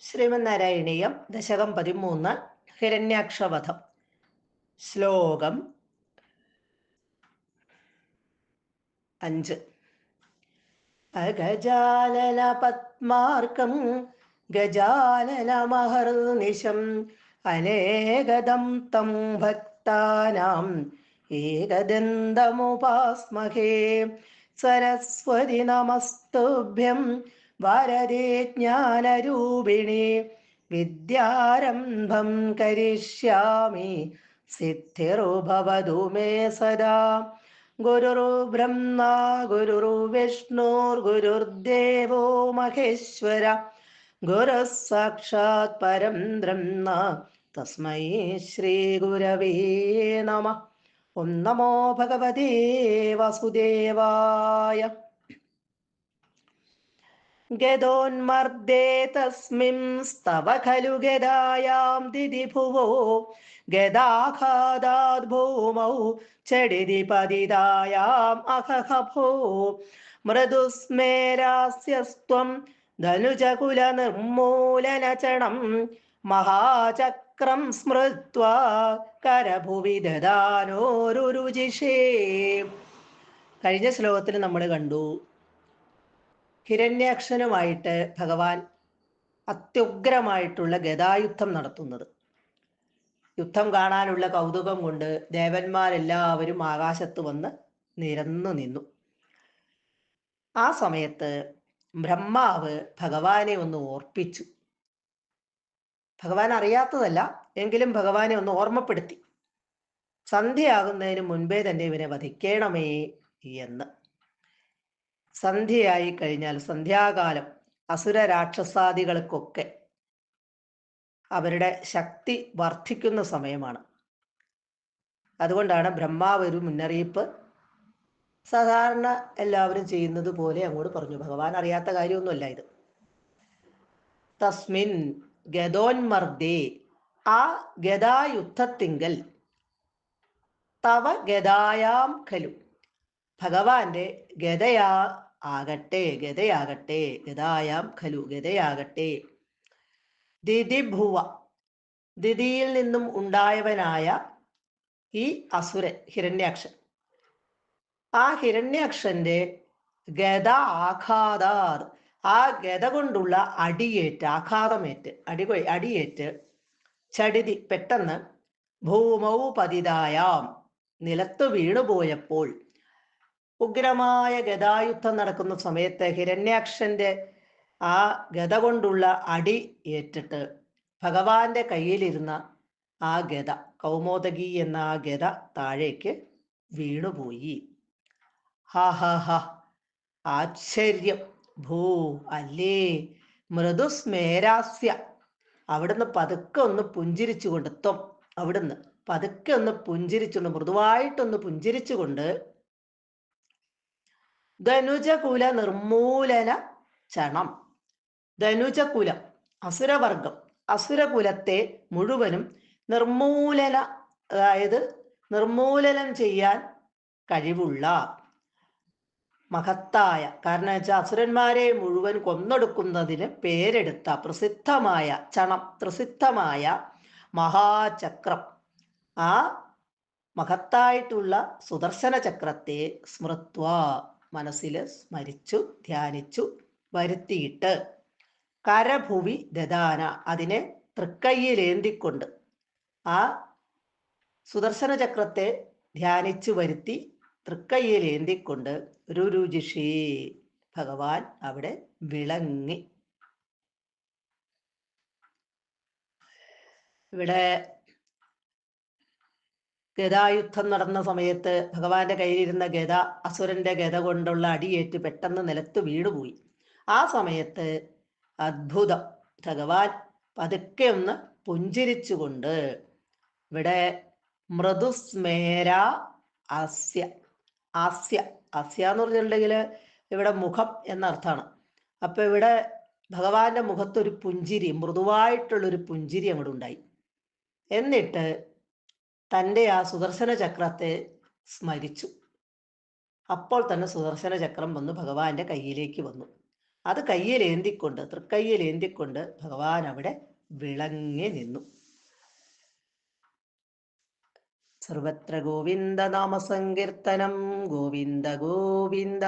ശ്രീമന്നാരായണീയം ദശകം 13 ഹിരണ്യാക്ഷവധം. ശ്ലോകം 5. അഗജാനന പത്മാർക്കം ഗജാനനമഹർനിശം അനേകദം തം ഭക്താനാം ഏകദന്തമുപാസ്മഹേ. സരസ്വതി നമസ്തുഭ്യം വരദേ ജ്ഞാനരൂപിണി വിദ്യാരംഭം കരിഷ്യാമി സിദ്ധിർഭവതു മേ സദാ. ഗുരുർബ്രഹ്മ ഗുരുർവിഷ്ണുർഗുരുർദേവോ മഹേശ്വര ഗുരുഃ സാക്ഷാത് പരം ബ്രഹ്മ തസ്മൈ ശ്രീ ഗുരവേ നമഃ. ഓം നമോ ഭഗവതേ വാസുദേവായ. ഗദോന്മർദ്ദേ തസ്മിൻ സ്തവ ഖലു ഗദായാം ദിദിഭുവോ ഗദാഘാതാദ് ഭൂമൗ ചടിതി പതിതായാം അഹഹഭോ. മൃദുസ്മേരാസ്യസ്ത്വം ധനുജകുല നിർമൂലനചണം മഹാചക്രം സ്മൃത്വാ കരഭുവി ദദാനോരുരുജിഷേ. കഴിഞ്ഞ ശ്ലോകത്തിൽ നമ്മൾ കണ്ടു ഹിരണ്യാക്ഷനുമായിട്ട് ഭഗവാൻ അത്യുഗ്രമായിട്ടുള്ള ഗദായുദ്ധം നടത്തുന്നത്. യുദ്ധം കാണാനുള്ള കൗതുകം കൊണ്ട് ദേവന്മാരെല്ലാവരും ആകാശത്ത് വന്ന് നിരന്നു നിന്നു. ആ സമയത്ത് ബ്രഹ്മാവ് ഭഗവാനെ ഒന്ന് ഓർപ്പിച്ചു. ഭഗവാൻ അറിയാത്തതല്ല, എങ്കിലും ഭഗവാനെ ഒന്ന് ഓർമ്മപ്പെടുത്തി. സന്ധ്യയാകുന്നതിന് മുൻപേ തന്നെ ഇവനെ വധിക്കണമേ എന്ന്. സന്ധ്യയായി കഴിഞ്ഞാൽ സന്ധ്യാകാലം അസുര രാക്ഷസാദികൾക്കൊക്കെ അവരുടെ ശക്തി വർദ്ധിക്കുന്ന സമയമാണ്. അതുകൊണ്ടാണ് ബ്രഹ്മാവ് ഒരു മുന്നറിയിപ്പ് സാധാരണ എല്ലാവരും ചെയ്യുന്നത് പോലെ അങ്ങോട്ട് പറഞ്ഞു. ഭഗവാൻ അറിയാത്ത കാര്യമൊന്നുമല്ല ഇത്. തസ്മിൻ ഗദോന്മർദ്ദേ, ആ ഗദായുദ്ധത്തിങ്കൽ, തവ ഗദായാം ഖലു, ഭഗവാന്റെ ഗദയാകട്ടെ, ഗദായാം ഖലു, ഗദയാകട്ടെ, ദിദിഭുവ, ദിദിയിൽ നിന്നും ഉണ്ടായവനായ ഈ അസുരൻ ഹിരണ്യാക്ഷൻ, ആ ഹിരണ്യാക്ഷന്റെ ഗദ ആഘാതാത്, ആ ഗദ കൊണ്ടുള്ള അടിയേറ്റ് ചടിതി, പെട്ടെന്ന് ഭൂമൗ പതിതായാം, നിലത്ത് വീണുപോയപ്പോൾ, ഉഗ്രമായ ഗദായുദ്ധം നടക്കുന്ന സമയത്ത് ഹിരണ്യാക്ഷന്റെ ആ ഗദ കൊണ്ടുള്ള അടി ഏറ്റിട്ട് ഭഗവാന്റെ കയ്യിലിരുന്ന ആ ഗദ, കൗമോദകി എന്ന ആ ഗദ താഴേക്ക് വീണുപോയി. ഹാ ഹാ ഹാ, ആശ്ചര്യം, ഭൂ അല്ലേ, മൃദുസ്മേരാസ്യ, അവിടുന്ന് പതുക്കെ ഒന്ന് പുഞ്ചിരിച്ചുകൊണ്ട്, അവിടുന്ന് പതുക്കെ ഒന്ന് പുഞ്ചിരിച്ചുകൊണ്ട്, മൃദുവായിട്ടൊന്ന് പുഞ്ചിരിച്ചുകൊണ്ട്, ധനുജകുല നിർമൂലന ചണം, ധനുജകുലം അസുരവർഗം, അസുരകുലത്തെ മുഴുവനും നിർമൂലന, അതായത് നിർമൂലനം ചെയ്യാൻ കഴിവുള്ള മഹത്തായ, കാരണം വെച്ചാൽ അസുരന്മാരെ മുഴുവൻ കൊന്നൊടുക്കുന്നതിന് പേരെടുത്ത പ്രസിദ്ധമായ ചണം, പ്രസിദ്ധമായ മഹാചക്രം, ആ മഹത്തായിട്ടുള്ള സുദർശന ചക്രത്തെ സ്മൃത്വ, മനസ്സിൽ സ്മരിച്ചു ധ്യാനിച്ചു വരുത്തിയിട്ട്, കരഭുവി ദദാന, അതിനെ തൃക്കൈയിലേന്തിക്കൊണ്ട്, ആ സുദർശന ചക്രത്തെ ധ്യാനിച്ചു വരുത്തി തൃക്കൈയിലേന്തിക്കൊണ്ട് രുരുജിഷി, ഭഗവാൻ അവിടെ വിളങ്ങി. ഇവിടെ ഗദായുദ്ധം നടന്ന സമയത്ത് ഭഗവാന്റെ കയ്യിലിരുന്ന ഗദ അസുരന്റെ ഗദ കൊണ്ടുള്ള അടിയേറ്റ് പെട്ടെന്ന് നിലത്ത് വീണുപോയി. ആ സമയത്ത് അത്ഭുതം, ഭഗവാൻ പതുക്കെ ഒന്ന് പുഞ്ചിരിച്ചുകൊണ്ട്, ഇവിടെ മൃദുസ്മേര ആസ്യ, ആസ്യ എന്ന് പറഞ്ഞിട്ടുണ്ടെങ്കിൽ ഇവിടെ മുഖം എന്നർത്ഥമാണ്. അപ്പൊ ഇവിടെ ഭഗവാന്റെ മുഖത്തൊരു പുഞ്ചിരി, മൃദുവായിട്ടുള്ളൊരു പുഞ്ചിരി അങ്ങോട്ട് ഉണ്ടായി. എന്നിട്ട് തൻ്റെ ആ സുദർശന ചക്രത്തെ സ്മരിച്ചു. അപ്പോൾ തന്നെ സുദർശന ചക്രം വന്ന് ഭഗവാന്റെ കയ്യിലേക്ക് വന്നു. അത് തൃക്കയ്യിലേന്തിക്കൊണ്ട് ഭഗവാൻ അവിടെ വിളങ്ങി നിന്നു. സർവത്ര ഗോവിന്ദ നാമസങ്കീർത്തനം. ഗോവിന്ദ ഗോവിന്ദ.